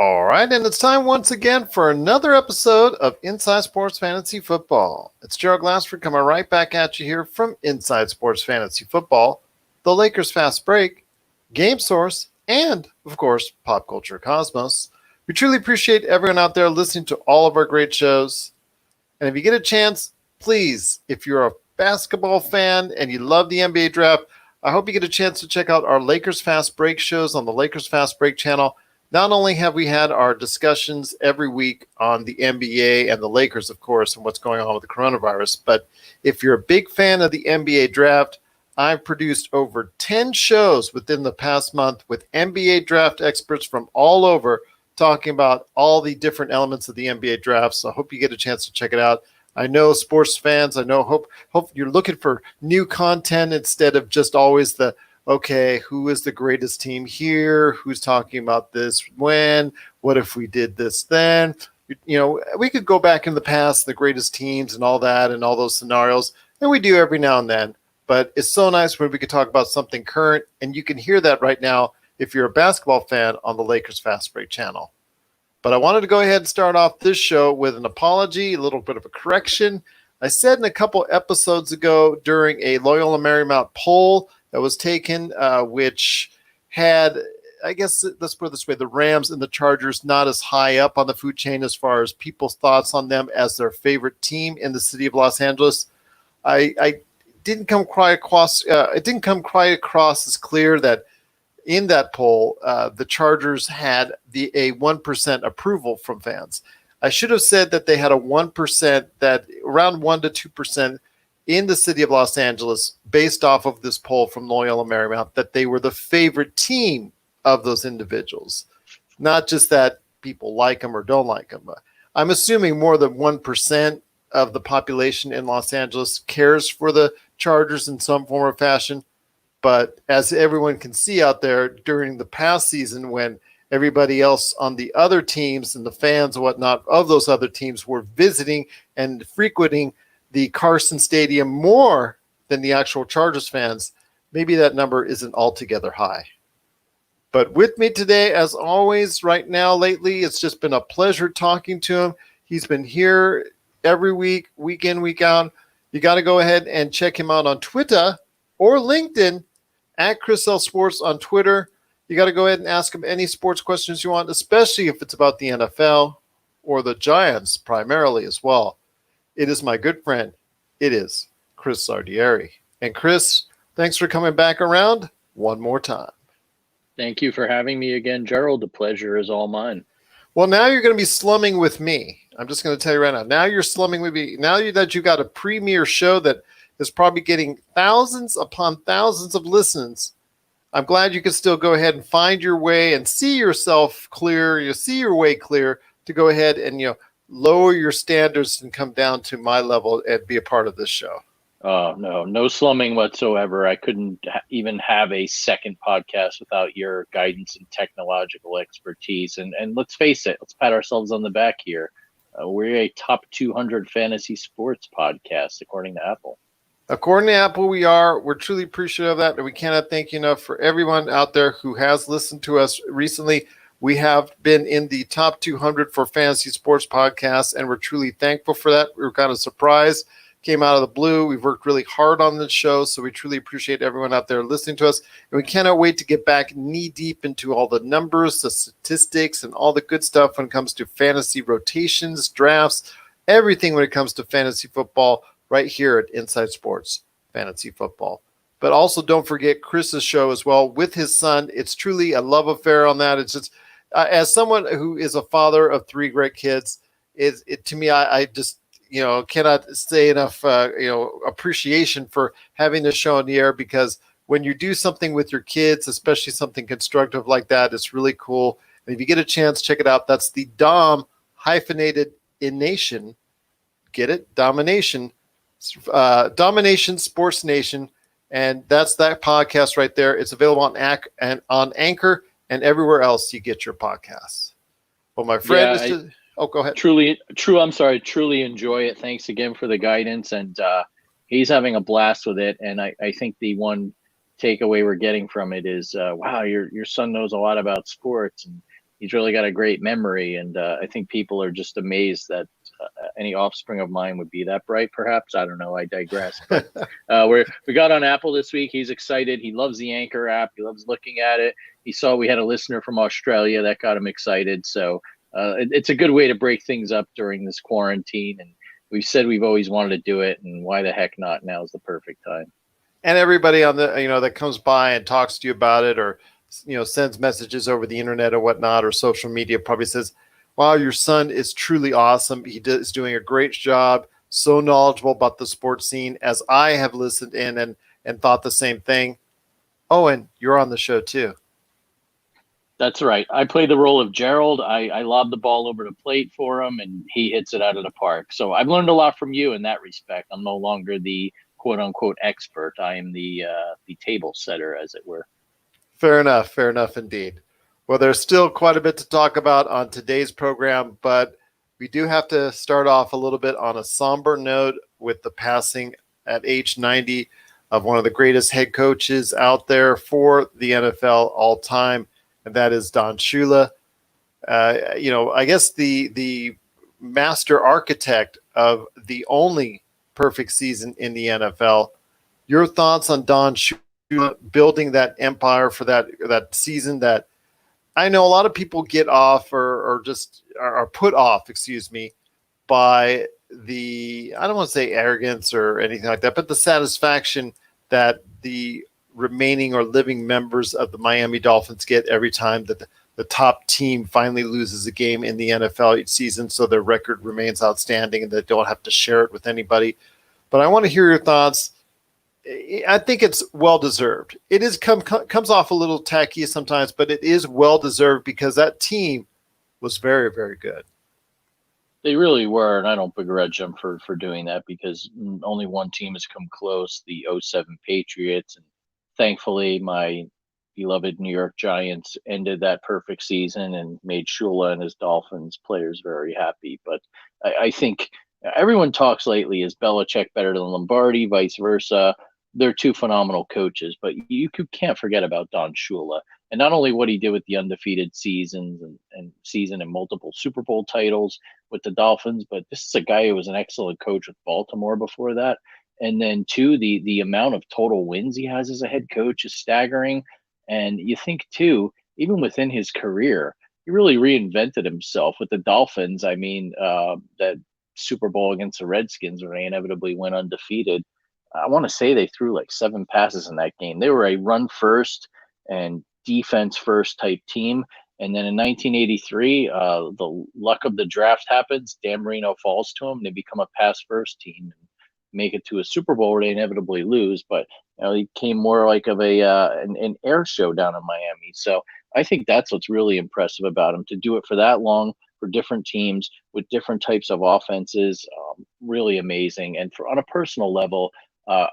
All right, and it's time once again for another episode of Inside Sports Fantasy Football. It's Gerald Glassford coming right back at you here from Inside Sports Fantasy Football, the Lakers Fast Break, Game Source, and, of course, Pop Culture Cosmos. We truly appreciate everyone out there listening to all of our great shows. And if you get a chance, please, if you're a basketball fan and you love the NBA draft, I hope you get a chance to check out our Lakers Fast Break shows on the Lakers Fast Break channel. Not only have we had our discussions every week on the NBA and the Lakers, of course, and what's going on with the coronavirus, but if you're a big fan of the NBA draft, I've produced over 10 shows within the past month with NBA draft experts from all over talking about all the different elements of the NBA draft. So I hope you get a chance to check it out. I know sports fans, hope you're looking for new content instead of just always the okay, who is the greatest team here? Who's talking about this when? What if we did this then? You know, we could go back in the past, the greatest teams and all that and all those scenarios, and we do every now and then. But it's so nice when we could talk about something current, and you can hear that right now if you're a basketball fan on the Lakers Fast Break channel. But I wanted to go ahead and start off this show with an apology, a little bit of a correction. I said in a couple episodes ago during a Loyola Marymount poll that was taken, which had, I guess, let's put it this way, the Rams and the Chargers not as high up on the food chain as far as people's thoughts on them as their favorite team in the city of Los Angeles. I didn't come quite across. It didn't come quite across as clear that in that poll, the Chargers had a 1% approval from fans. I should have said that they had a 1%, that around 1 to 2% in the city of Los Angeles, based off of this poll from Loyola Marymount, that they were the favorite team of those individuals. Not just that people like them or don't like them. I'm assuming more than 1% of the population in Los Angeles cares for the Chargers in some form or fashion. But as everyone can see out there during the past season, when everybody else on the other teams and the fans and whatnot of those other teams were visiting and frequenting the Carson Stadium more than the actual Chargers fans, maybe that number isn't altogether high. But with me today, as always, right now, lately, it's just been a pleasure talking to him. He's been here every week, week in, week out. You got to go ahead and check him out on Twitter or LinkedIn at Chris L Sports on Twitter. You got to go ahead and ask him any sports questions you want, especially if it's about the NFL or the Giants primarily as well. It is my good friend. It is Chris Lardieri. And Chris, thanks for coming back around one more time. Thank you for having me again, Gerald. The pleasure is all mine. Well, now you're going to be slumming with me. I'm just going to tell you right now. Now you're slumming with me. Now that you've got a premier show that is probably getting thousands upon thousands of listens, I'm glad you can still go ahead and find your way and see yourself clear. You see your way clear to go ahead and, lower your standards and come down to my level and be a part of this show. Oh, no slumming whatsoever. I couldn't even have a second podcast without your guidance and technological expertise. And let's face it, let's pat ourselves on the back here. We're a top 200 fantasy sports podcast, according to Apple. According to Apple, we are. We're truly appreciative of that. And we cannot thank you enough for everyone out there who has listened to us recently. We have been in the top 200 for fantasy sports podcasts, and we're truly thankful for that. We were kind of surprised. Came out of the blue. We've worked really hard on this show, so we truly appreciate everyone out there listening to us. And we cannot wait to get back knee-deep into all the numbers, the statistics, and all the good stuff when it comes to fantasy rotations, drafts, everything when it comes to fantasy football right here at Inside Sports Fantasy Football. But also don't forget Chris's show as well with his son. It's truly a love affair on that. It's just, as someone who is a father of 3 great kids, to me, I just, cannot say enough, appreciation for having this show on the air, because when you do something with your kids, especially something constructive like that, it's really cool. And if you get a chance, check it out. That's the Dom hyphenated in Nation. Get it? Domination Sports Nation. And that's that podcast right there. It's available on Anchor and everywhere else you get your podcasts. Well, my friend, go ahead. Truly enjoy it. Thanks again for the guidance. And he's having a blast with it. And I think the one takeaway we're getting from it is, wow, your son knows a lot about sports. And he's really got a great memory, and I think people are just amazed that any offspring of mine would be that bright. Perhaps, I don't know. I digress. But we got on Apple this week. He's excited. He loves the Anchor app. He loves looking at it. He saw we had a listener from Australia that got him excited. So it's a good way to break things up during this quarantine. And we've said we've always wanted to do it, and why the heck not? Now is the perfect time. And everybody on the that comes by and talks to you about it, or sends messages over the internet or whatnot, or social media, probably says, wow, your son is truly awesome. He is doing a great job, so knowledgeable about the sports scene, as I have listened in and thought the same thing. Oh, and you're on the show too. That's right. I play the role of Gerald. I lob the ball over the plate for him, and he hits it out of the park. So I've learned a lot from you in that respect. I'm no longer the quote-unquote expert. I am the table setter, as it were. Fair enough indeed. Well, there's still quite a bit to talk about on today's program, but we do have to start off a little bit on a somber note with the passing at age 90 of one of the greatest head coaches out there for the NFL all time, and that is Don Shula. I guess the master architect of the only perfect season in the NFL. Your thoughts on Don Shula building that empire for that season that I know a lot of people get off or just are put off, by the, I don't want to say arrogance or anything like that, but the satisfaction that the remaining or living members of the Miami Dolphins get every time that the top team finally loses a game in the NFL each season, so their record remains outstanding and they don't have to share it with anybody. But I want to hear your thoughts. I think it's well-deserved. It is comes off a little tacky sometimes, but it is well-deserved because that team was very, very good. They really were, and I don't begrudge them for doing that because only one team has come close, the 07 Patriots. And thankfully, my beloved New York Giants ended that perfect season and made Shula and his Dolphins players very happy. But I think everyone talks lately, is Belichick better than Lombardi, vice versa? They're two phenomenal coaches, but you can't forget about Don Shula. And not only what he did with the undefeated seasons and season and multiple Super Bowl titles with the Dolphins, but this is a guy who was an excellent coach with Baltimore before that. And then two, the amount of total wins he has as a head coach is staggering. And you think too, even within his career, he really reinvented himself with the Dolphins. I mean, that Super Bowl against the Redskins where they inevitably went undefeated. I want to say they threw like 7 passes in that game. They were a run first and defense first type team. And then in 1983, the luck of the draft happens. Dan Marino falls to them. They become a pass first team and make it to a Super Bowl where they inevitably lose. But he came more like of an air show down in Miami. So I think that's what's really impressive about him, to do it for that long for different teams with different types of offenses. Really amazing. And on a personal level,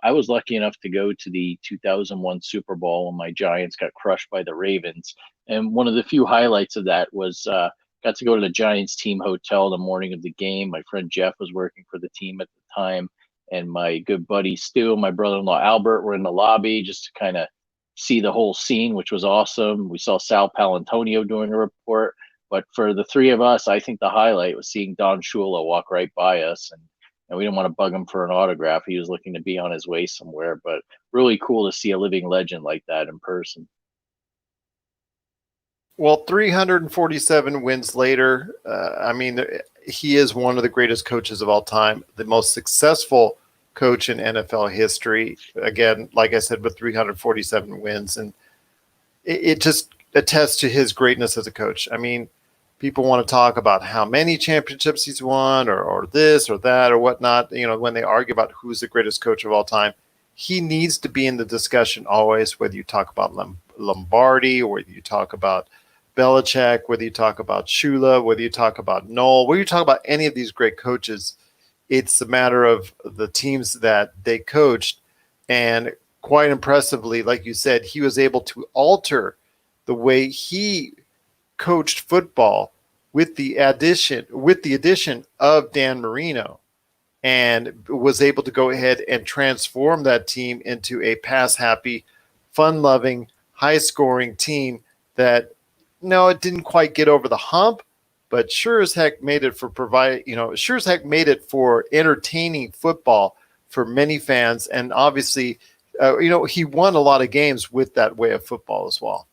I was lucky enough to go to the 2001 Super Bowl when my Giants got crushed by the Ravens. And one of the few highlights of that was got to go to the Giants team hotel the morning of the game. My friend Jeff was working for the team at the time. And my good buddy Stu and my brother-in-law Albert were in the lobby just to kind of see the whole scene, which was awesome. We saw Sal Palantonio doing a report. But for the three of us, I think the highlight was seeing Don Shula walk right by us. And we didn't want to bug him for an autograph. He was looking to be on his way somewhere, but really cool to see a living legend like that in person. Well, 347 wins later, he is one of the greatest coaches of all time, the most successful coach in NFL history. Again, like I said, with 347 wins. And it just attests to his greatness as a coach. I mean, people want to talk about how many championships he's won or this or that or whatnot. When they argue about who's the greatest coach of all time, he needs to be in the discussion always, whether you talk about Lombardi or whether you talk about Belichick, whether you talk about Shula, whether you talk about Noel, whether you talk about any of these great coaches. It's a matter of the teams that they coached. And quite impressively, like you said, he was able to alter the way he coached football with the addition of Dan Marino, and was able to go ahead and transform that team into a pass happy, fun loving, high scoring team that no, it didn't quite get over the hump, but sure as heck made it sure as heck made it for entertaining football for many fans. And obviously, he won a lot of games with that way of football as well.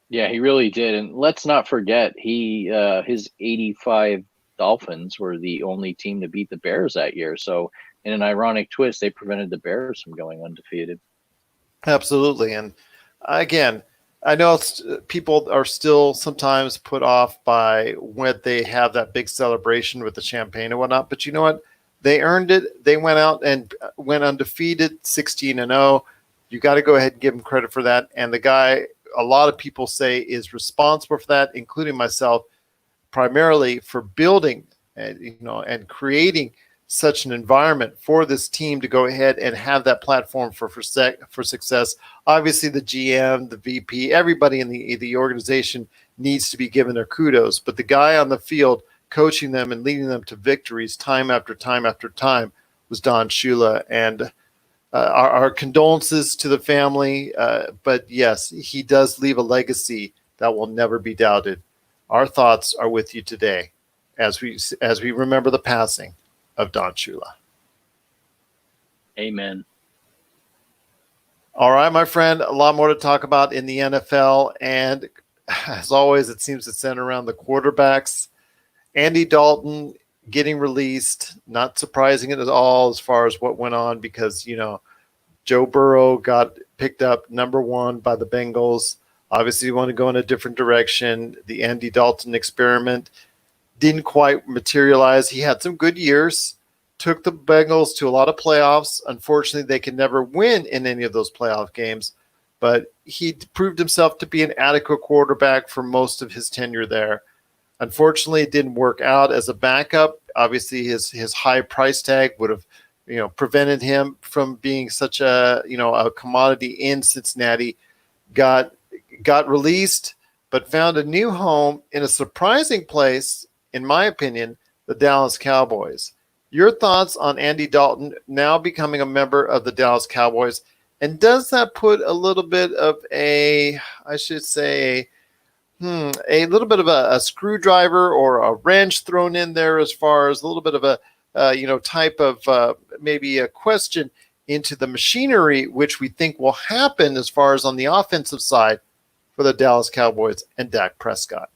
Yeah, he really did. And let's not forget, his 85 Dolphins were the only team to beat the Bears that year. So in an ironic twist, they prevented the Bears from going undefeated. Absolutely. And again, I know people are still sometimes put off by when they have that big celebration with the champagne and whatnot, but you know what? They earned it. They went out and went undefeated, 16-0. You got to go ahead and give them credit for that. And the guy, a lot of people say, is responsible for that, including myself, primarily for building and creating such an environment for this team to go ahead and have that platform for success. Obviously, the GM, the VP, everybody in the organization needs to be given their kudos, but the guy on the field coaching them and leading them to victories time after time after time was Don Shula. And our condolences to the family, but yes, he does leave a legacy that will never be doubted. Our thoughts are with you today as we remember the passing of Don Shula. Amen. All right, my friend, a lot more to talk about in the NFL. And as always, it seems to center around the quarterbacks. Andy Dalton getting released, not surprising at all as far as what went on, because, Joe Burrow got picked up number 1 by the Bengals. Obviously, you want to go in a different direction. The Andy Dalton experiment didn't quite materialize. He had some good years, took the Bengals to a lot of playoffs. Unfortunately, they could never win in any of those playoff games, but he proved himself to be an adequate quarterback for most of his tenure there. Unfortunately, it didn't work out as a backup. Obviously, his high price tag would have prevented him from being such a commodity in Cincinnati. Got released, but found a new home in a surprising place, in my opinion, the Dallas Cowboys. Your thoughts on Andy Dalton now becoming a member of the Dallas Cowboys, and does that put a little bit of a little bit of a screwdriver or a wrench thrown in there, as far as a little bit of a type of maybe a question into the machinery, which we think will happen as far as on the offensive side for the Dallas Cowboys and Dak Prescott?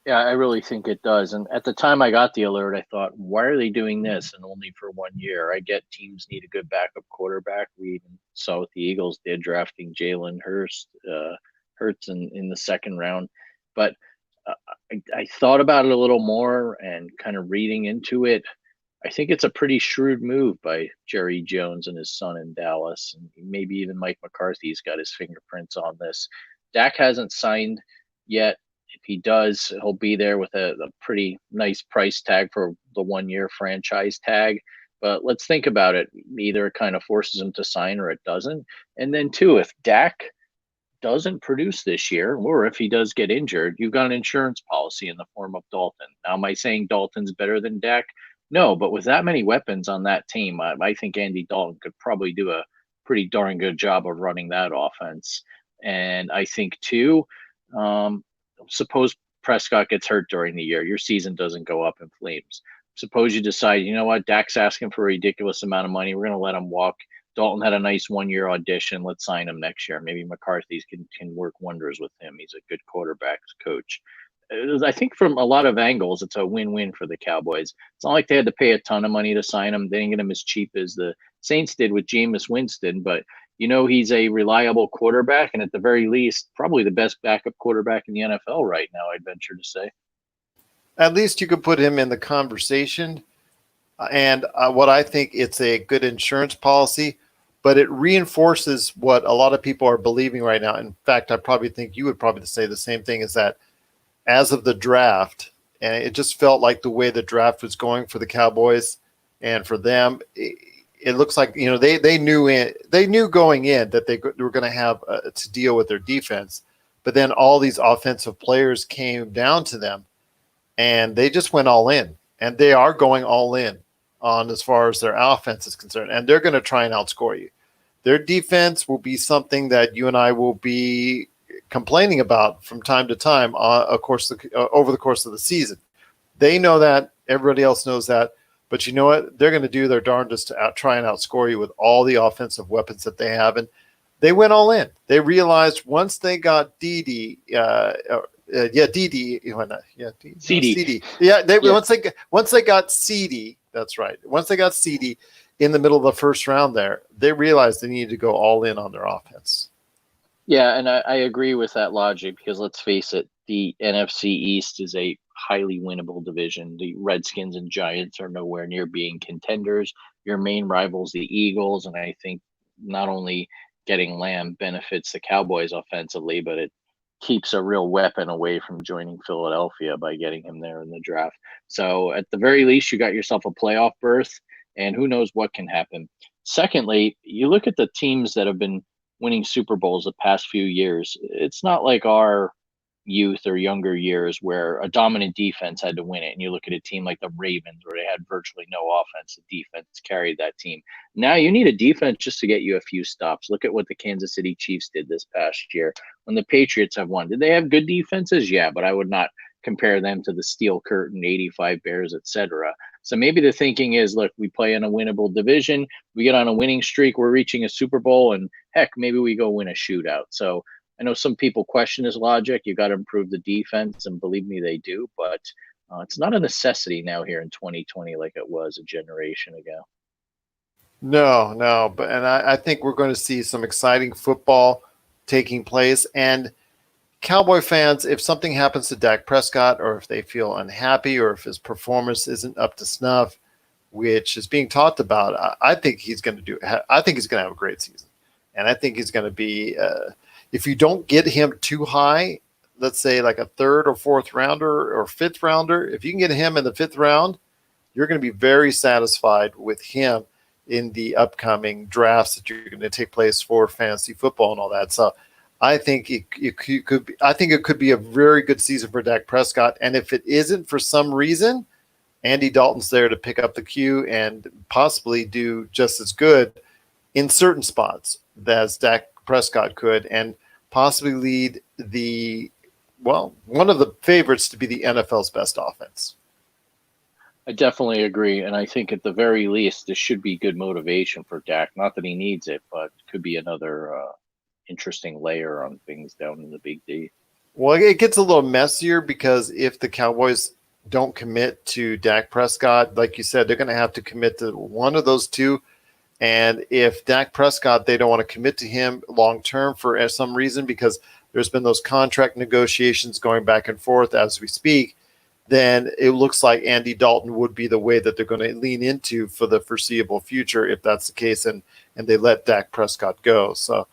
Yeah, I really think it does. And at the time I got the alert, I thought, why are they doing this and only for 1 year? I get teams need a good backup quarterback. We even saw what the Eagles did, drafting Jalen Hurts in the second round. But I thought about it a little more and kind of reading into it. I think it's a pretty shrewd move by Jerry Jones and his son in Dallas. And maybe even Mike McCarthy's got his fingerprints on this. Dak hasn't signed yet. If he does, he'll be there with a pretty nice price tag for the 1 year franchise tag. But let's think about it. Either it kind of forces him to sign or it doesn't. And then, too, if Dak doesn't produce this year, or if he does get injured, you've got an insurance policy in the form of Dalton. Now, am I saying Dalton's better than Dak? No, but with that many weapons on that team, I think Andy Dalton could probably do a pretty darn good job of running that offense. And I think, too, suppose Prescott gets hurt during the year, your season doesn't go up in flames. Suppose you decide, you know what, Dak's asking for a ridiculous amount of money. We're going to let him walk. Dalton had a nice 1 year audition. Let's sign him next year. Maybe McCarthy can work wonders with him. He's a good quarterbacks coach. I think from a lot of angles, it's a win-win for the Cowboys. It's not like they had to pay a ton of money to sign him. They didn't get him as cheap as the Saints did with Jameis Winston, but he's a reliable quarterback, and at the very least, probably the best backup quarterback in the NFL right now, I'd venture to say. At least you could put him in the conversation. And what I think, it's a good insurance policy, but it reinforces what a lot of people are believing right now. In fact, I probably think you would probably say the same thing, is that as of the draft, and it just felt like the way the draft was going for the Cowboys and for them, it looks like they knew going in that they were going to have to deal with their defense, but then all these offensive players came down to them, and they just went all in, and they are going all in on as far as their offense is concerned, and they're going to try and outscore you. Their defense will be something that you and I will be complaining about from time to time over the course of the season. They know that. Everybody else knows that. But you know what? They're going to do their darndest to try and outscore you with all the offensive weapons that they have. And they went all in. They realized once they got CD, CD. Once they got CD, that's right. Once they got CD in the middle of the first round there, they realized they needed to go all in on their offense. Yeah, and I agree with that logic because let's face it, the NFC East is a highly winnable division. The Redskins and Giants are nowhere near being contenders. Your main rivals, the Eagles, and I think not only getting Lamb benefits the Cowboys offensively, but it keeps a real weapon away from joining Philadelphia by getting him there in the draft. So at the very least, you got yourself a playoff berth, and who knows what can happen. Secondly, you look at the teams that have been winning Super Bowls the past few years. It's not like our youth or younger years where a dominant defense had to win it. And you look at a team like the Ravens where they had virtually no offense. The defense carried that team. Now you need a defense just to get you a few stops. Look at what the Kansas City Chiefs did this past year when the Patriots have won. Did they have good defenses? Yeah, but I would not compare them to the Steel Curtain, 85 Bears, etc. So maybe the thinking is, look, we play in a winnable division. We get on a winning streak. We're reaching a Super Bowl, and heck, maybe we go win a shootout. So I know some people question his logic. You got to improve the defense, and believe me, they do. But it's not a necessity now here in 2020 like it was a generation ago. No, but I think we're going to see some exciting football taking place. And Cowboy fans, if something happens to Dak Prescott, or if they feel unhappy, or if his performance isn't up to snuff, which is being talked about, I think he's going to have a great season, and I think he's going to be. If you don't get him too high, let's say like a third or fourth rounder or fifth rounder, if you can get him in the fifth round, you're going to be very satisfied with him in the upcoming drafts that you're going to take place for fantasy football and all that. So I think it could be a very good season for Dak Prescott. And if it isn't for some reason, Andy Dalton's there to pick up the cue and possibly do just as good in certain spots as Dak Prescott could, and possibly lead one of the favorites to be the NFL's best offense. I definitely agree. And I think at the very least, this should be good motivation for Dak. Not that he needs it, but could be another interesting layer on things down in the Big D. Well, it gets a little messier because if the Cowboys don't commit to Dak Prescott, like you said, they're going to have to commit to one of those two. And if Dak Prescott, they don't want to commit to him long-term for some reason because there's been those contract negotiations going back and forth as we speak, then it looks like Andy Dalton would be the way that they're going to lean into for the foreseeable future if that's the case, and they let Dak Prescott go. So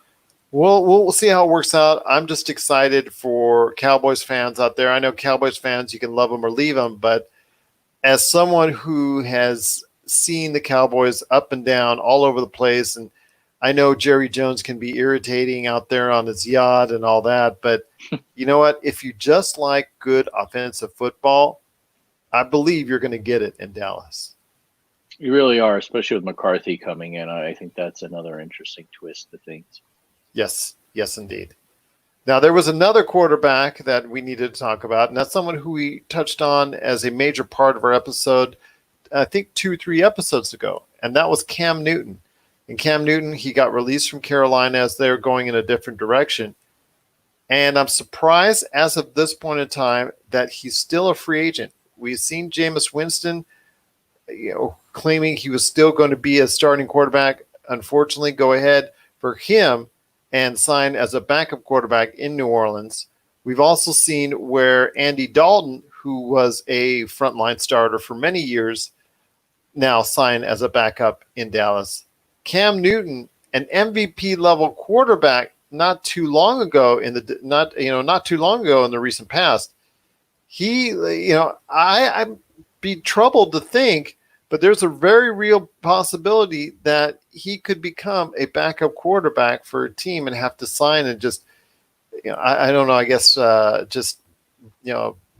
we'll see how it works out. I'm just excited for Cowboys fans out there. I know Cowboys fans, you can love them or leave them, but as someone who has seen the Cowboys up and down all over the place, and I know Jerry Jones can be irritating out there on his yacht and all that, but you know what? If you just like good offensive football, I believe you're going to get it in Dallas. You really are, especially with McCarthy coming in. I think that's another interesting twist to things. Yes, indeed. Now, there was another quarterback that we needed to talk about, and that's someone who we touched on as a major part of our episode, I think 2-3 episodes ago, and that was Cam Newton. And Cam Newton, he got released from Carolina as they're going in a different direction. And I'm surprised as of this point in time that he's still a free agent. We've seen Jameis Winston, claiming he was still going to be a starting quarterback. Unfortunately, go ahead for him and sign as a backup quarterback in New Orleans. We've also seen where Andy Dalton, who was a frontline starter for many years, now signed as a backup in Dallas. Cam Newton, an MVP level quarterback, not too long ago in the recent past. I'd be troubled to think, but there's a very real possibility that he could become a backup quarterback for a team and have to sign and just, I don't know, I guess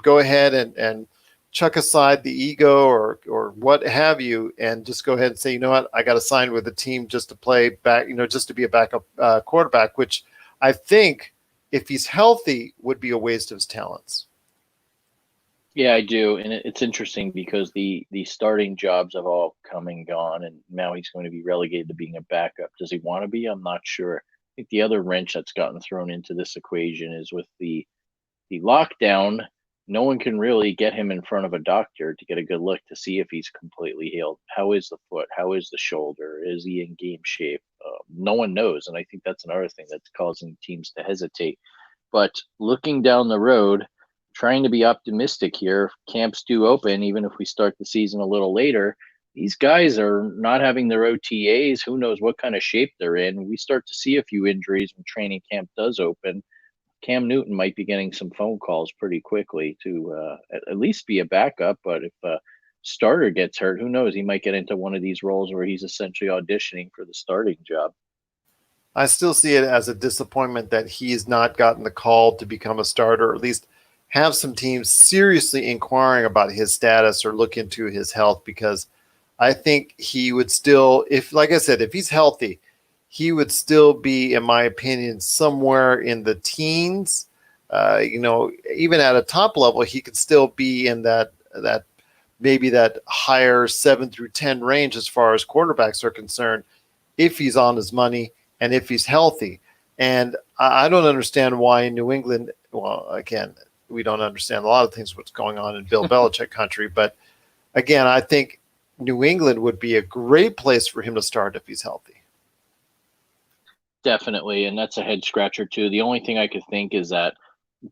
go ahead and chuck aside the ego or what have you, and just go ahead and say, you know what, I got to sign with the team just to play back, just to be a backup quarterback, which I think if he's healthy, would be a waste of his talents. Yeah, I do, and it's interesting because the starting jobs have all come and gone, and now he's going to be relegated to being a backup. Does he want to be? I'm not sure. I think the other wrench that's gotten thrown into this equation is with the lockdown. No one can really get him in front of a doctor to get a good look to see if he's completely healed. How is the foot? How is the shoulder? Is he in game shape? No one knows, and I think that's another thing that's causing teams to hesitate. But looking down the road, trying to be optimistic here, if camps do open, even if we start the season a little later, these guys are not having their OTAs. Who knows what kind of shape they're in? We start to see a few injuries when training camp does open. Cam Newton might be getting some phone calls pretty quickly to at least be a backup. But if a starter gets hurt, who knows? He might get into one of these roles where he's essentially auditioning for the starting job. I still see it as a disappointment that he's not gotten the call to become a starter, or at least have some teams seriously inquiring about his status or look into his health, because I think he would still, if, like I said, if he's healthy, he would still be, in my opinion, somewhere in the teens. Even at a top level, he could still be in that maybe that higher 7 through 10 range as far as quarterbacks are concerned, if he's on his money and if he's healthy. And I don't understand why in New England, well, again, we don't understand a lot of things what's going on in Bill Belichick country, but again, I think New England would be a great place for him to start if he's healthy. Definitely, and that's a head scratcher too. The only thing I could think is that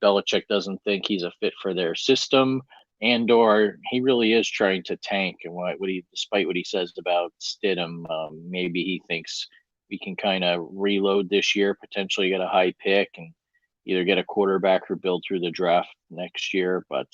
Belichick doesn't think he's a fit for their system, and or he really is trying to tank. And what he, despite what he says about Stidham, maybe he thinks we can kind of reload this year, potentially get a high pick, and either get a quarterback or build through the draft next year. But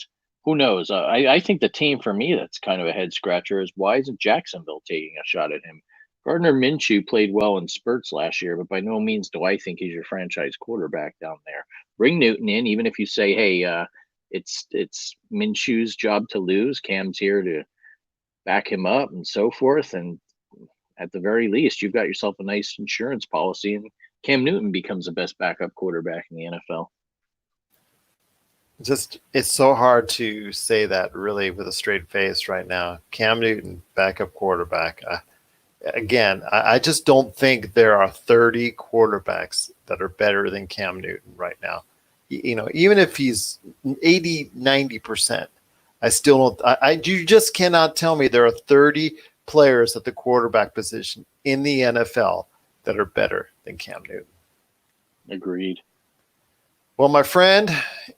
who knows? I think the team for me that's kind of a head scratcher is why isn't Jacksonville taking a shot at him? Gardner Minshew played well in spurts last year, but by no means do I think he's your franchise quarterback down there. Bring Newton in, even if you say, "Hey, it's Minshew's job to lose. Cam's here to back him up and so forth." And at the very least, you've got yourself a nice insurance policy, and Cam Newton becomes the best backup quarterback in the NFL. Just, it's so hard to say that really with a straight face right now. Cam Newton, backup quarterback. Again, I just don't think there are 30 quarterbacks that are better than Cam Newton right now. Even if he's 80, 90%, I still don't. You just cannot tell me there are 30 players at the quarterback position in the NFL that are better than Cam Newton. Agreed. Well, my friend,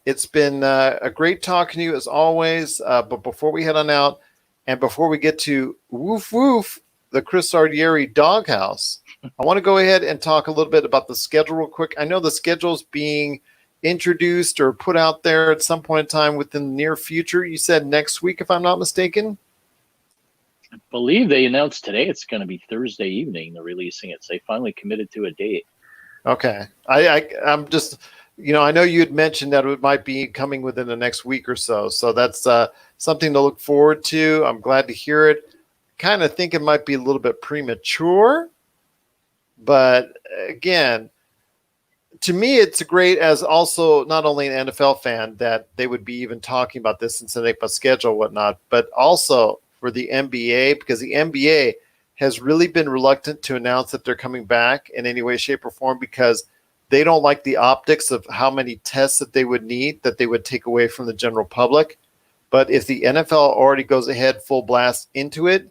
it's been a great talking to you as always. But before we head on out, and before we get to woof woof, the Chris Lardieri doghouse, I want to go ahead and talk a little bit about the schedule real quick. I know the schedule's being introduced or put out there at some point in time within the near future. You said next week, if I'm not mistaken. I believe they announced today it's going to be Thursday evening. They're releasing it, so they finally committed to a date. Okay, I'm just, I know you had mentioned that it might be coming within the next week or so. So that's something to look forward to. I'm glad to hear it. Kind of think it might be a little bit premature, but again, to me, it's great as also not only an NFL fan that they would be even talking about this and setting up a schedule and whatnot, but also for the NBA, because the NBA has really been reluctant to announce that they're coming back in any way, shape, or form, because they don't like the optics of how many tests that they would need, that they would take away from the general public. But if the NFL already goes ahead full blast into it,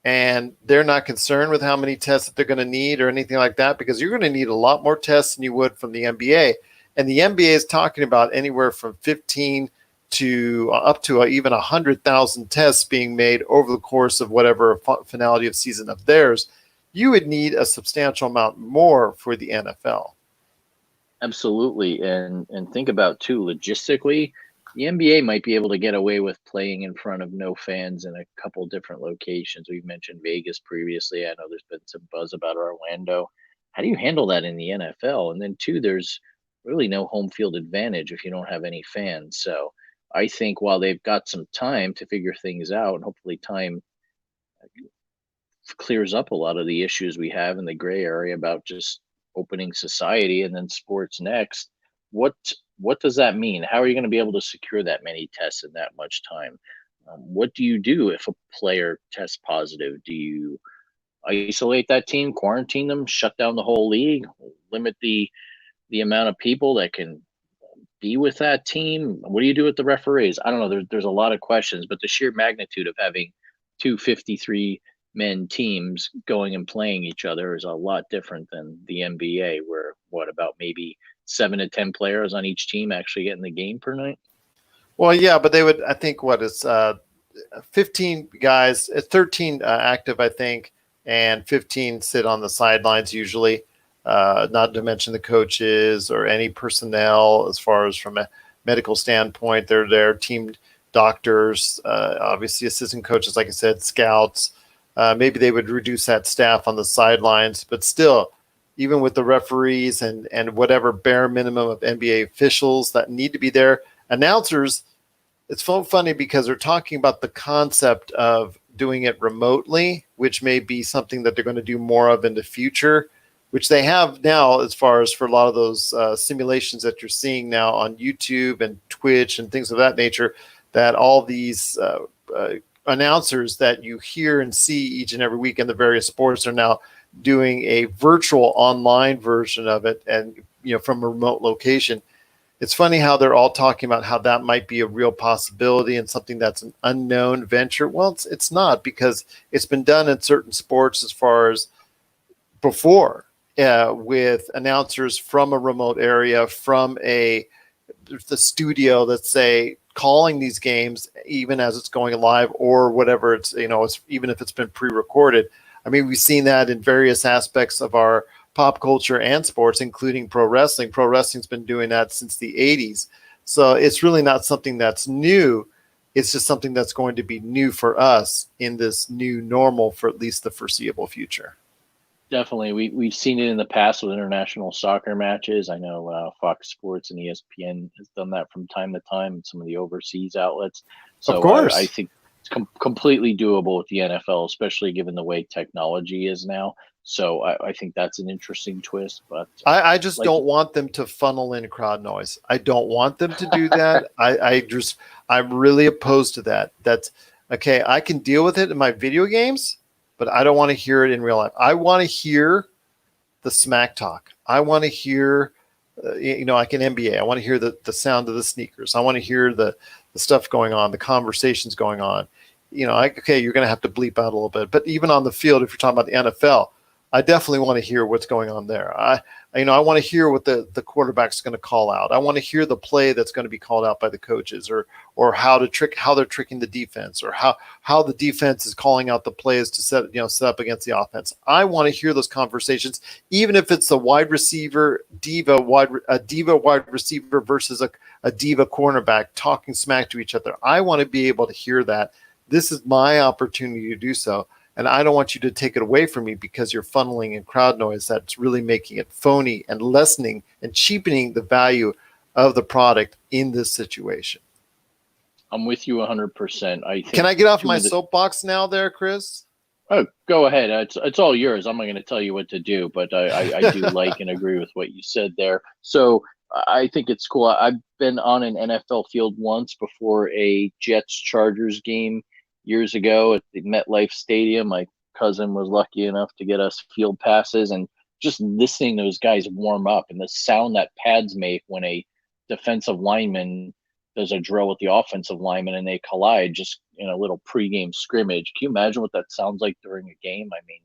and they're not concerned with how many tests that they're going to need or anything like that, because you're going to need a lot more tests than you would from the NBA. And the NBA is talking about anywhere from 15 to up to even 100,000 tests being made over the course of whatever finality of season of theirs. You would need a substantial amount more for the NFL. Absolutely. And think about too, logistically, the NBA might be able to get away with playing in front of no fans in a couple different locations. We've mentioned Vegas previously. I know there's been some buzz about Orlando. How do you handle that in the NFL? And then two, there's really no home field advantage if you don't have any fans. So I think while they've got some time to figure things out, and hopefully time clears up a lot of the issues we have in the gray area about just opening society and then sports next, what does that mean? How are you going to be able to secure that many tests in that much time? What do you do if a player tests positive? Do you isolate that team, quarantine them, shut down the whole league, limit the amount of people that can be with that team? What do you do with the referees? I don't know. There's a lot of questions, but the sheer magnitude of having 253 men teams going and playing each other is a lot different than the NBA, where about maybe 7 to 10 players on each team actually get in the game per night. Well, yeah, but they would. I think what is 15 guys, 13 active, I think, and 15 sit on the sidelines usually. Not to mention the coaches or any personnel as far as from a medical standpoint. They're there, team doctors, obviously assistant coaches, like I said, scouts. Maybe they would reduce that staff on the sidelines, but still, even with the referees and whatever bare minimum of NBA officials that need to be there, announcers, it's so funny because they're talking about the concept of doing it remotely, which may be something that they're going to do more of in the future, which they have now as far as for a lot of those simulations that you're seeing now on YouTube and Twitch and things of that nature, that all these announcers that you hear and see each and every week in the various sports are now doing a virtual online version of it, and from a remote location. It's funny how they're all talking about how that might be a real possibility and something that's an unknown venture. Well, it's not, because it's been done in certain sports as far as before, with announcers from a remote area, from the studio, let's say, calling these games even as it's going live or whatever. It's even if it's been pre-recorded. I mean, we've seen that in various aspects of our pop culture and sports, including pro wrestling. Pro wrestling's been doing that since the 80s. So it's really not something that's new. It's just something that's going to be new for us in this new normal for at least the foreseeable future. Definitely. We've seen it in the past with international soccer matches. I know Fox Sports and ESPN has done that from time to time, and some of the overseas outlets. So Of course. I think it's completely doable with the NFL, especially given the way technology is now. So I think that's an interesting twist. But I just don't want them to funnel in crowd noise. I don't want them to do that. I'm really opposed to that. That's okay. I can deal with it in my video games, but I don't want to hear it in real life. I want to hear the smack talk. I want to hear, like an NBA. I want to hear the sound of the sneakers. I want to hear the stuff going on, the conversations going on. Okay, you're going to have to bleep out a little bit. But even on the field, if you're talking about the NFL, I definitely want to hear what's going on there. I want to hear what the quarterback's going to call out. I want to hear the play that's going to be called out by the coaches, or how they're tricking the defense, or how the defense is calling out the plays to set up against the offense. I want to hear those conversations, even if it's a wide receiver diva wide receiver versus a diva cornerback talking smack to each other. I want to be able to hear that. This is my opportunity to do so. And I don't want you to take it away from me because you're funneling in crowd noise that's really making it phony and lessening and cheapening the value of the product in this situation. I'm with you 100%. I think. Can I get off my soapbox now there, Chris? Oh, go ahead. It's all yours. I'm not going to tell you what to do, but I do like and agree with what you said there. So I think it's cool. I've been on an NFL field once before a Jets-Chargers game years ago at the MetLife Stadium. My cousin was lucky enough to get us field passes, and just listening to those guys warm up and the sound that pads make when a defensive lineman does a drill with the offensive lineman and they collide just in a little pregame scrimmage. Can you imagine what that sounds like during a game? I mean,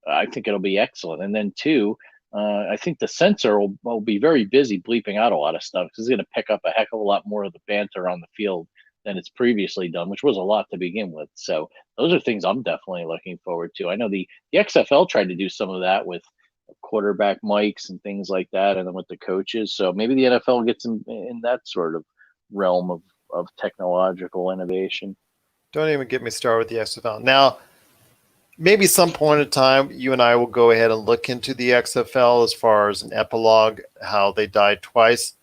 I think it'll be excellent. And then two, I think the censor will be very busy bleeping out a lot of stuff because it's going to pick up a heck of a lot more of the banter on the field than it's previously done, which was a lot to begin with. So those are things I'm definitely looking forward to. I know the XFL tried to do some of that with quarterback mics and things like that, and then with the coaches. So maybe the NFL gets in that sort of realm of technological innovation. Don't even get me started with the XFL. Now, maybe some point in time, you and I will go ahead and look into the XFL as far as an epilogue, how they died twice.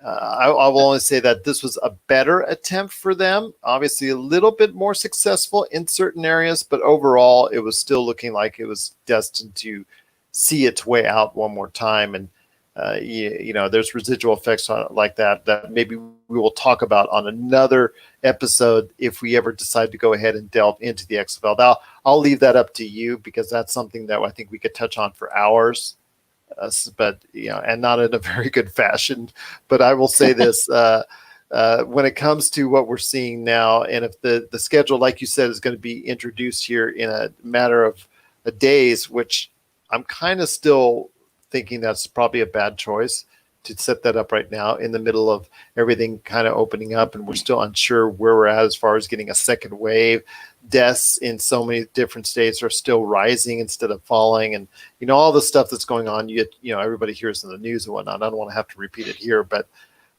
I will only say that this was a better attempt for them. Obviously, a little bit more successful in certain areas, but overall, it was still looking like it was destined to see its way out one more time. And there's residual effects like that maybe we will talk about on another episode if we ever decide to go ahead and delve into the XFL. Now, I'll leave that up to you because that's something that I think we could touch on for hours, but and not in a very good fashion. But I will say this: when it comes to what we're seeing now, and if the schedule, like you said, is going to be introduced here in a matter of days, which I'm kind of still thinking that's probably a bad choice to set that up right now in the middle of everything kind of opening up, and we're still unsure where we're at as far as getting a second wave. Deaths in so many different states are still rising instead of falling, and all the stuff that's going on. Everybody hears in the news and whatnot. I don't want to have to repeat it here, but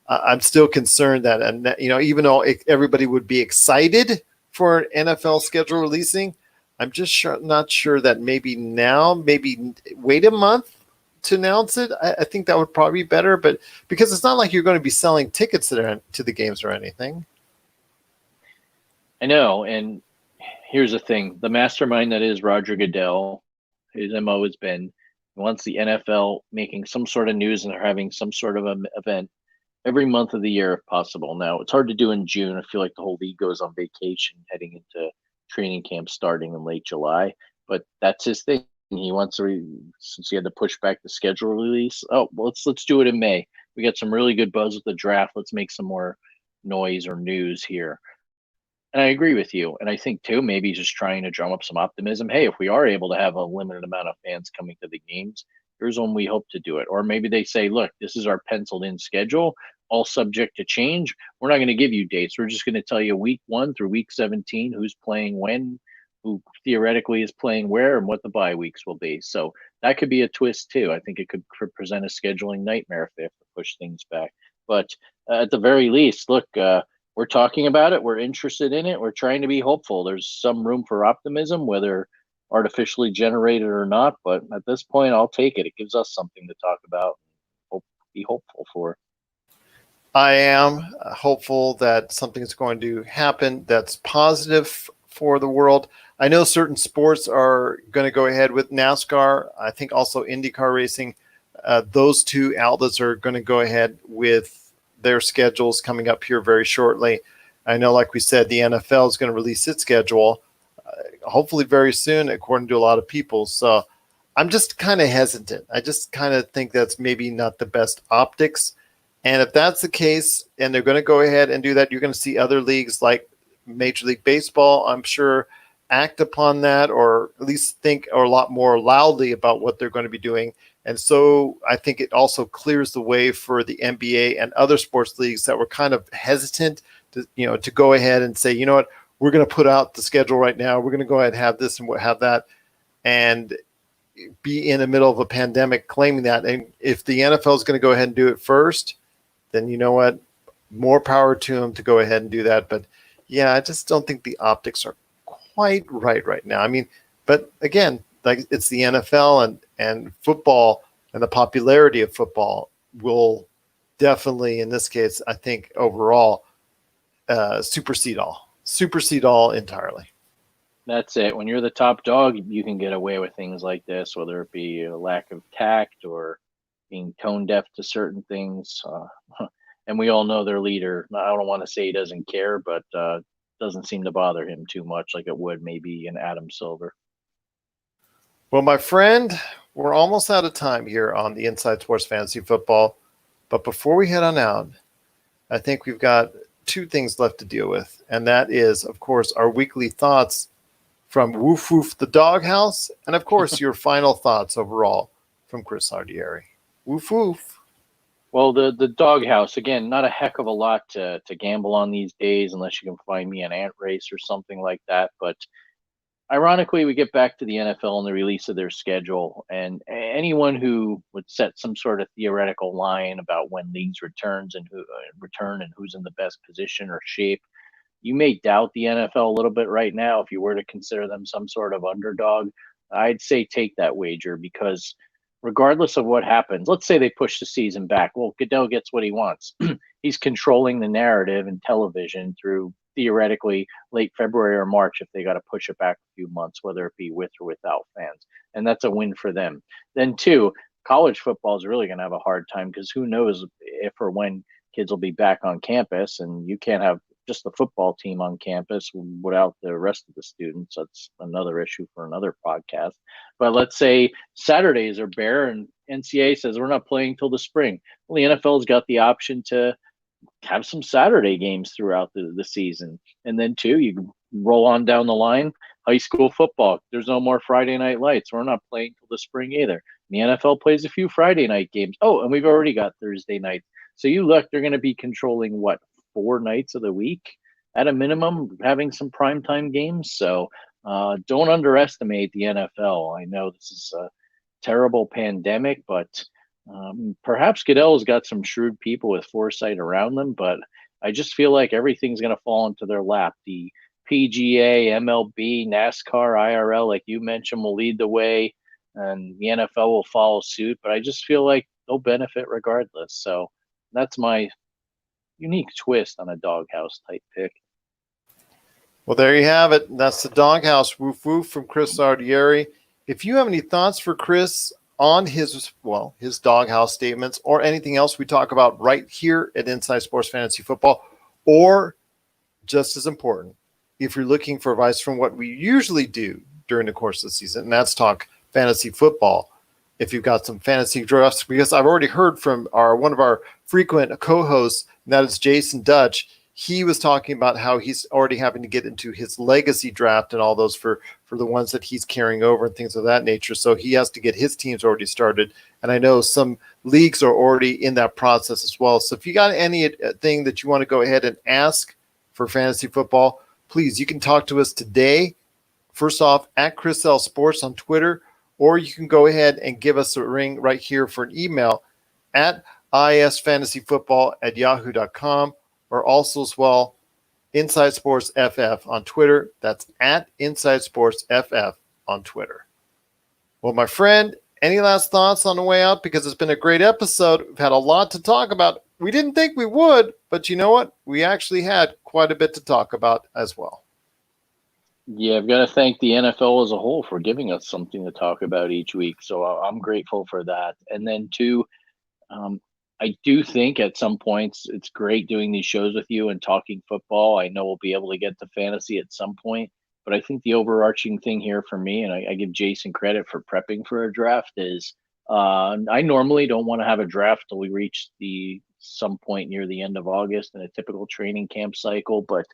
I'm still concerned that, and even though everybody would be excited for an NFL schedule releasing, I'm just not sure that maybe wait a month to announce it. I think that would probably be better, but because it's not like you're going to be selling tickets to the games or anything. I know, and here's the thing: the mastermind that is Roger Goodell, his MO has been, he wants the NFL making some sort of news and they're having some sort of an event every month of the year if possible. Now, it's hard to do in June. I feel like the whole league goes on vacation heading into training camp starting in late July, but that's his thing. He wants to, since he had to push back the schedule release. Oh, well, let's do it in May. We got some really good buzz with the draft. Let's make some more noise or news here. And I agree with you. And I think too, maybe he's just trying to drum up some optimism. Hey, if we are able to have a limited amount of fans coming to the games, here's when we hope to do it. Or maybe they say, look, this is our penciled in schedule, all subject to change. We're not going to give you dates. We're just going to tell you week 1 through week 17, who's playing when, who theoretically is playing where, and what the bye weeks will be. So that could be a twist too. I think it could present a scheduling nightmare if they have to push things back. But at the very least, look, we're talking about it. We're interested in it. We're trying to be hopeful. There's some room for optimism, whether artificially generated or not. But at this point, I'll take it. It gives us something to talk about. Be hopeful for. I am hopeful that something is going to happen that's positive for the world. I know certain sports are going to go ahead with NASCAR. I think also IndyCar racing. Those two outlets are going to go ahead with their schedules coming up here very shortly. I know, like we said, the NFL is going to release its schedule, hopefully very soon, according to a lot of people. So I'm just kind of hesitant. I just kind of think that's maybe not the best optics. And if that's the case, and they're going to go ahead and do that, you're going to see other leagues like Major League Baseball, I'm sure, act upon that, or at least think a lot more loudly about what they're going to be doing. And so I think it also clears the way for the NBA and other sports leagues that were kind of hesitant to go ahead and say, you know what, we're going to put out the schedule right now. We're going to go ahead and have this and have that, and be in the middle of a pandemic claiming that. And if the NFL is going to go ahead and do it first, then you know what, more power to them to go ahead and do that. But yeah, I just don't think the optics are quite right now. I mean, but again, like it's the NFL and football, and the popularity of football will definitely, in this case, I think overall, supersede all entirely. That's it. When you're the top dog, you can get away with things like this, whether it be a lack of tact or being tone deaf to certain things. And we all know their leader. I don't want to say he doesn't care, but doesn't seem to bother him too much like it would maybe in Adam Silver. Well, my friend, we're almost out of time here on the Inside Sports Fantasy Football. But before we head on out, I think we've got two things left to deal with. And that is, of course, our weekly thoughts from Woof Woof the Doghouse. And, of course, your final thoughts overall from Chris Lardieri. Woof Woof. Well, the doghouse, again, not a heck of a lot to gamble on these days unless you can find me an ant race or something like that. But ironically, we get back to the NFL and the release of their schedule, and anyone who would set some sort of theoretical line about when leagues returns and who return and who's in the best position or shape, you may doubt the NFL a little bit right now. If you were to consider them some sort of underdog, I'd say take that wager, because regardless of what happens, let's say they push the season back. Well, Goodell gets what he wants. He's controlling the narrative in television through theoretically late February or March if they got to push it back a few months, whether it be with or without fans. And that's a win for them. Then, two, college football is really going to have a hard time because who knows if or when kids will be back on campus, and you can't have just the football team on campus without the rest of the students. That's another issue for another podcast. But let's say Saturdays are bare and NCAA says we're not playing till the spring. Well, the NFL's got the option to have some Saturday games throughout the season. And then, too, you roll on down the line, high school football. There's no more Friday night lights. We're not playing till the spring either. The NFL plays a few Friday night games. Oh, and we've already got Thursday night. So you look, they're going to be controlling, 4 nights of the week at a minimum, having some primetime games. So don't underestimate the NFL. I know this is a terrible pandemic, but perhaps Goodell's got some shrewd people with foresight around them, but I just feel like everything's going to fall into their lap. The PGA, MLB, NASCAR, IRL, like you mentioned, will lead the way, and the NFL will follow suit. But I just feel like they'll benefit regardless. So that's my unique twist on a doghouse type pick. Well, there you have it. That's the doghouse woof woof from Chris Lardieri. If you have any thoughts for Chris on his doghouse statements or anything else we talk about right here at Inside Sports Fantasy Football, or just as important, if you're looking for advice from what we usually do during the course of the season, and that's talk fantasy football. If you've got some fantasy drafts, because I've already heard from one of our frequent co-hosts, and that is Jason Dutch. He was talking about how he's already having to get into his legacy draft and all those for the ones that he's carrying over and things of that nature. So he has to get his teams already started. And I know some leagues are already in that process as well. So if you got anything that you want to go ahead and ask for fantasy football, please, you can talk to us today. First off, at Chris L Sports on Twitter, or you can go ahead and give us a ring right here for an email at isfantasyfootball@yahoo.com, or also as well, Inside Sports FF on Twitter. That's at Inside Sports FF on Twitter. Well, my friend, any last thoughts on the way out? Because it's been a great episode. We've had a lot to talk about. We didn't think we would, but you know what? We actually had quite a bit to talk about as well. Yeah, I've got to thank the NFL as a whole for giving us something to talk about each week. So I'm grateful for that. And then, too, I do think at some points it's great doing these shows with you and talking football. I know we'll be able to get to fantasy at some point, but I think the overarching thing here for me, and I give Jason credit for prepping for a draft, is I normally don't want to have a draft till we reach some point near the end of August in a typical training camp cycle, but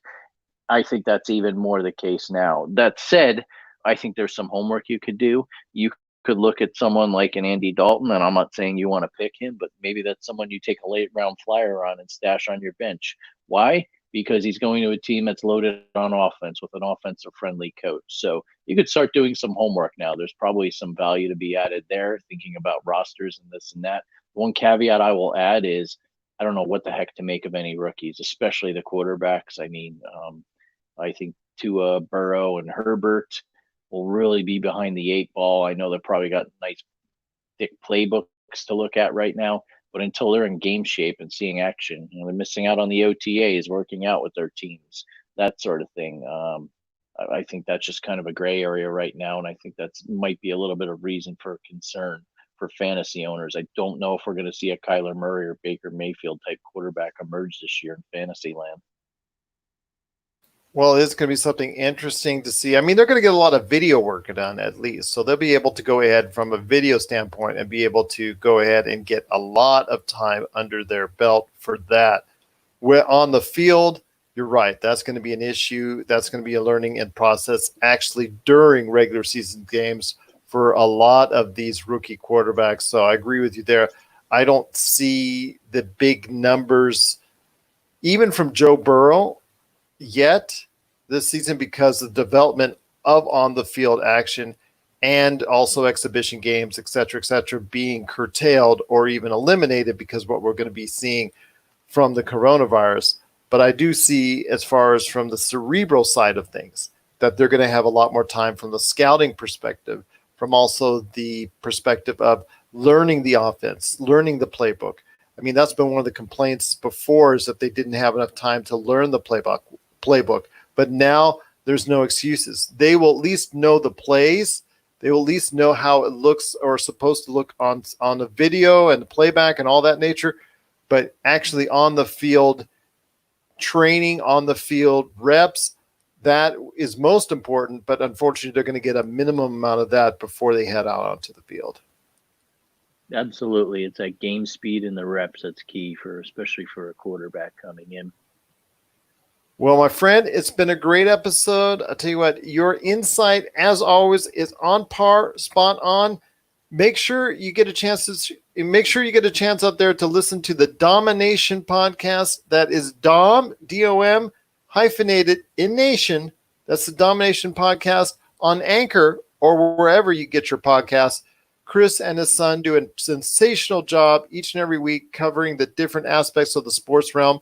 I think that's even more the case now. That said, I think there's some homework you could do. You could look at someone like an Andy Dalton, and I'm not saying you want to pick him, but maybe that's someone you take a late round flyer on and stash on your bench. Why? Because he's going to a team that's loaded on offense with an offensive friendly coach. So you could start doing some homework now. There's probably some value to be added there, thinking about rosters and this and that. One caveat I will add is I don't know what the heck to make of any rookies, especially the quarterbacks. I mean, I think Tua, Burrow, and Herbert will really be behind the 8 ball. I know they've probably got nice thick playbooks to look at right now, but until they're in game shape and seeing action, they're missing out on the OTAs, working out with their teams, that sort of thing. I think that's just kind of a gray area right now, and I think that might be a little bit of reason for concern for fantasy owners. I don't know if we're going to see a Kyler Murray or Baker Mayfield type quarterback emerge this year in fantasy land. Well, it's going to be something interesting to see. I mean, they're going to get a lot of video work done at least. So they'll be able to go ahead from a video standpoint and be able to go ahead and get a lot of time under their belt for that. Where on the field, you're right. That's going to be an issue. That's going to be a learning and process actually during regular season games for a lot of these rookie quarterbacks. So I agree with you there. I don't see the big numbers, even from Joe Burrow, yet this season, because the development of on the field action and also exhibition games, et cetera, being curtailed or even eliminated because of what we're going to be seeing from the coronavirus. But I do see, as far as from the cerebral side of things, that they're going to have a lot more time from the scouting perspective, from also the perspective of learning the offense, learning the playbook. I mean, that's been one of the complaints before, is that they didn't have enough time to learn the playbook. But now there's no excuses. They will at least know the plays They will at least know how it looks or is supposed to look on the video and the playback and all that nature. But actually on the field, training on the field, reps, that is most important. But unfortunately, they're going to get a minimum amount of that before they head out onto the field. Absolutely. It's that game speed and the reps that's key especially for a quarterback coming in. Well, my friend, it's been a great episode. I'll tell you what, your insight, as always, is on par, spot on. Make sure you get a chance out there to listen to the Domination podcast. That is Dom, D-O-M, hyphenated, in Nation. That's the Domination podcast on Anchor or wherever you get your podcasts. Chris and his son do a sensational job each and every week covering the different aspects of the sports realm.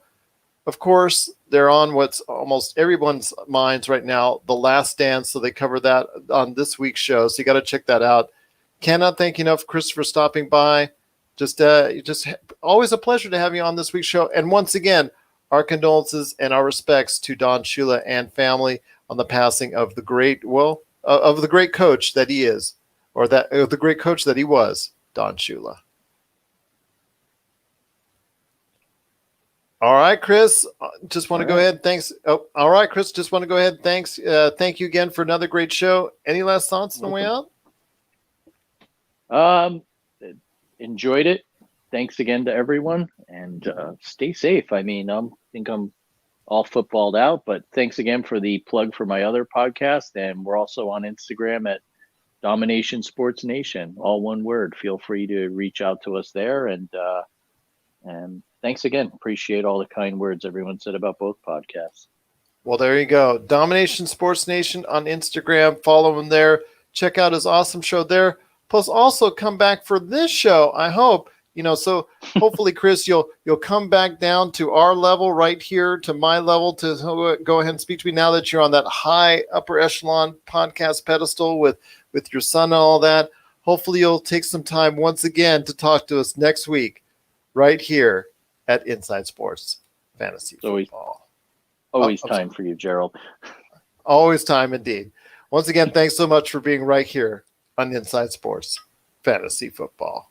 Of course, they're on what's almost everyone's minds right now, The Last Dance. So they cover that on this week's show. So you got to check that out. Cannot thank you enough, Chris, for stopping by. Just always a pleasure to have you on this week's show. And once again, our condolences and our respects to Don Shula and family on the passing of the great coach that he is, or the great coach that he was, Don Shula. All right, Chris. Just want to go ahead. Thanks. Oh, all right, Chris. Just want to go ahead. Thanks. Thank you again for another great show. Any last thoughts on the way out? Enjoyed it. Thanks again to everyone, and stay safe. I mean, I think I'm all footballed out, but thanks again for the plug for my other podcast, and we're also on Instagram at Domination Sports Nation, all one word. Feel free to reach out to us there, and thanks again. Appreciate all the kind words everyone said about both podcasts. Well, there you go. Domination Sports Nation on Instagram. Follow him there. Check out his awesome show there. Plus, also come back for this show. I hope, so hopefully, Chris, you'll come back down to our level right here, to my level, to go ahead and speak to me now that you're on that high upper echelon podcast pedestal with your son and all that. Hopefully, you'll take some time once again to talk to us next week right here at Inside Sports Fantasy Football. Always time for you, Gerald. Always time indeed. Once again, thanks so much for being right here on Inside Sports Fantasy Football.